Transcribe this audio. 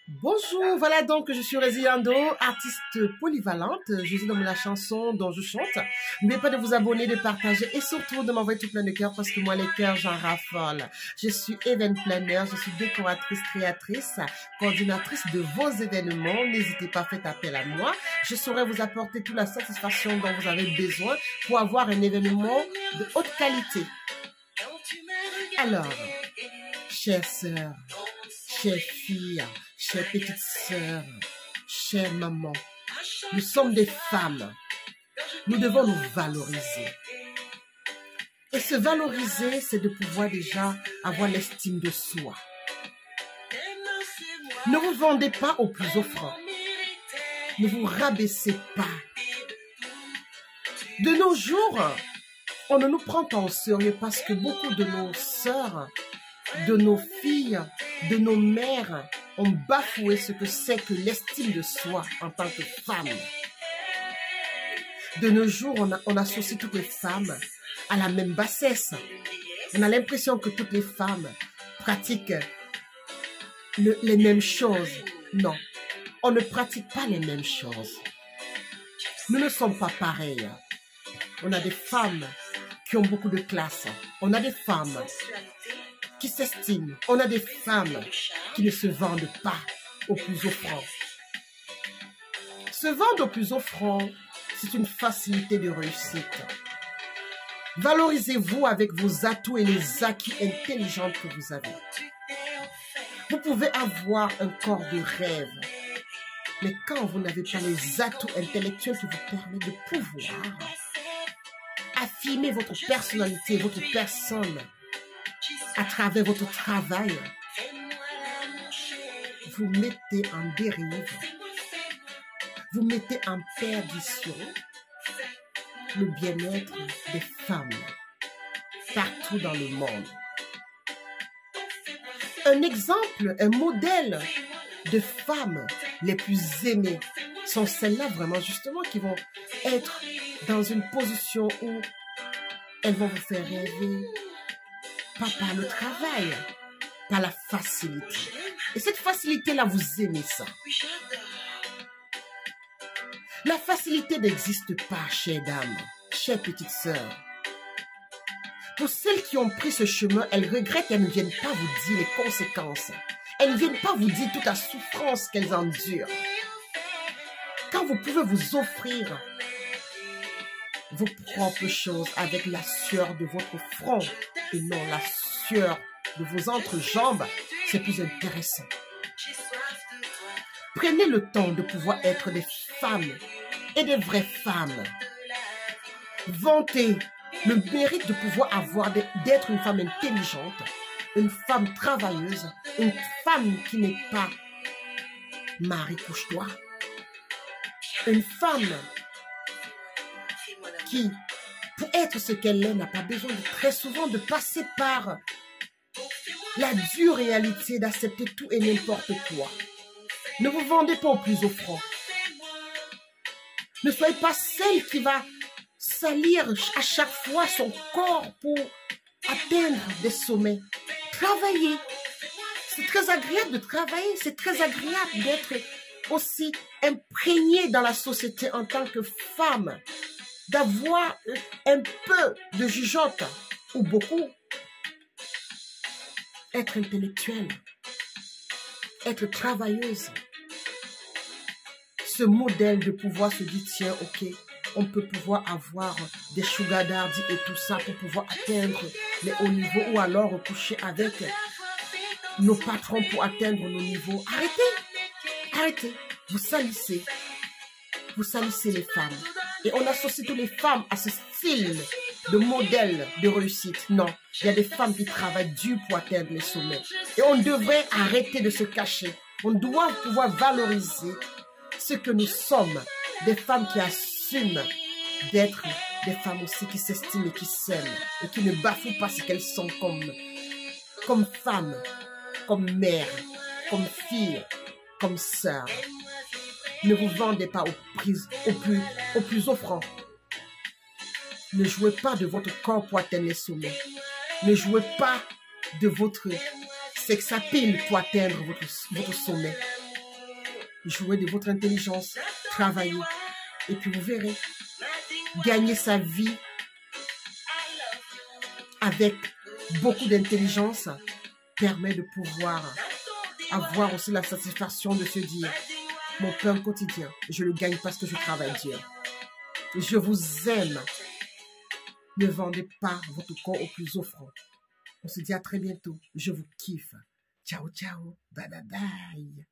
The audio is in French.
Bonjour, voilà donc je suis Résiando, artiste polyvalente. Je suis dans la chanson dont je chante. N'oubliez pas de vous abonner, de partager et surtout de m'envoyer tout plein de cœurs parce que moi les cœurs j'en raffole. Je suis event planner, je suis décoratrice, créatrice, coordinatrice de vos événements. N'hésitez pas, faites appel à moi. Je saurai vous apporter toute la satisfaction dont vous avez besoin pour avoir un événement de haute qualité. Alors, chères sœurs, chères filles, chères petites sœurs, chères mamans, nous sommes des femmes. Nous devons nous valoriser. Et se valoriser, c'est de pouvoir déjà avoir l'estime de soi. Ne vous vendez pas au plus offrant. Ne vous rabaissez pas. De nos jours, on ne nous prend pas au sérieux parce que beaucoup de nos sœurs, de nos filles, de nos mères ont bafoué ce que c'est que l'estime de soi en tant que femme. De nos jours, on associe toutes les femmes à la même bassesse. On a l'impression que toutes les femmes pratiquent les mêmes choses. Non, on ne pratique pas les mêmes choses. Nous ne sommes pas pareils. On a des femmes qui ont beaucoup de classe. On a des femmes qui s'estiment. On a des femmes qui ne se vendent pas au plus offrant. Se vendre au plus offrant, c'est une facilité de réussite. Valorisez-vous avec vos atouts et les acquis intelligents que vous avez. Vous pouvez avoir un corps de rêve, mais quand vous n'avez pas les atouts intellectuels qui vous permettent de pouvoir affirmer votre personnalité, votre personne, à travers votre travail, vous mettez en dérive, vous mettez en perdition le bien-être des femmes partout dans le monde. Un exemple, un modèle de femmes les plus aimées sont celles-là vraiment justement qui vont être dans une position où elles vont vous faire rêver, pas par le travail, par la facilité. Et cette facilité-là, vous aimez ça. La facilité n'existe pas, chères dames, chères petites sœurs. Pour celles qui ont pris ce chemin, elles regrettent qu'elles ne viennent pas vous dire les conséquences. Elles ne viennent pas vous dire toute la souffrance qu'elles endurent. Quand vous pouvez vous offrir vos propres choses avec la sueur de votre front et non la sueur de vos entrejambes, c'est plus intéressant. Prenez le temps de pouvoir être des femmes et des vraies femmes. Vantez le mérite de pouvoir d'être une femme intelligente, une femme travailleuse, une femme qui n'est pas Marie couche-toi, une femme qui, pour être ce qu'elle est, n'a pas besoin très souvent de passer par la dure réalité d'accepter tout et n'importe quoi. Ne vous vendez pas au plus offrant. Ne soyez pas celle qui va salir à chaque fois son corps pour atteindre des sommets. Travaillez. C'est très agréable de travailler. C'est très agréable d'être aussi imprégné dans la société en tant que femme. D'avoir un peu de jugeote ou beaucoup. Être intellectuelle. Être travailleuse. Ce modèle de pouvoir se dire, tiens, ok, on peut pouvoir avoir des sugar daddy et tout ça pour pouvoir atteindre les hauts niveaux ou alors coucher avec nos patrons pour atteindre nos niveaux. Arrêtez, arrêtez. Vous salissez les femmes. Et on associe toutes les femmes à ce style de modèle de réussite. Non, il y a des femmes qui travaillent dur pour atteindre les sommets. Et on devrait arrêter de se cacher. On doit pouvoir valoriser ce que nous sommes, des femmes qui assument d'être des femmes aussi qui s'estiment et qui s'aiment et qui ne bafouent pas ce qu'elles sont comme femmes, comme mères, comme filles, comme sœurs. Ne vous vendez pas au plus offrant. Ne jouez pas de votre corps pour atteindre les sommets. Ne jouez pas de votre sex appeal pour atteindre votre sommet. Jouez de votre intelligence. Travaillez. Et puis vous verrez. Gagner sa vie avec beaucoup d'intelligence permet de pouvoir avoir aussi la satisfaction de se dire mon pain quotidien, je le gagne parce que je travaille dur. Je vous aime. Ne vendez pas votre corps au plus offrant. On se dit à très bientôt. Je vous kiffe. Ciao, ciao. Bye, bye, bye.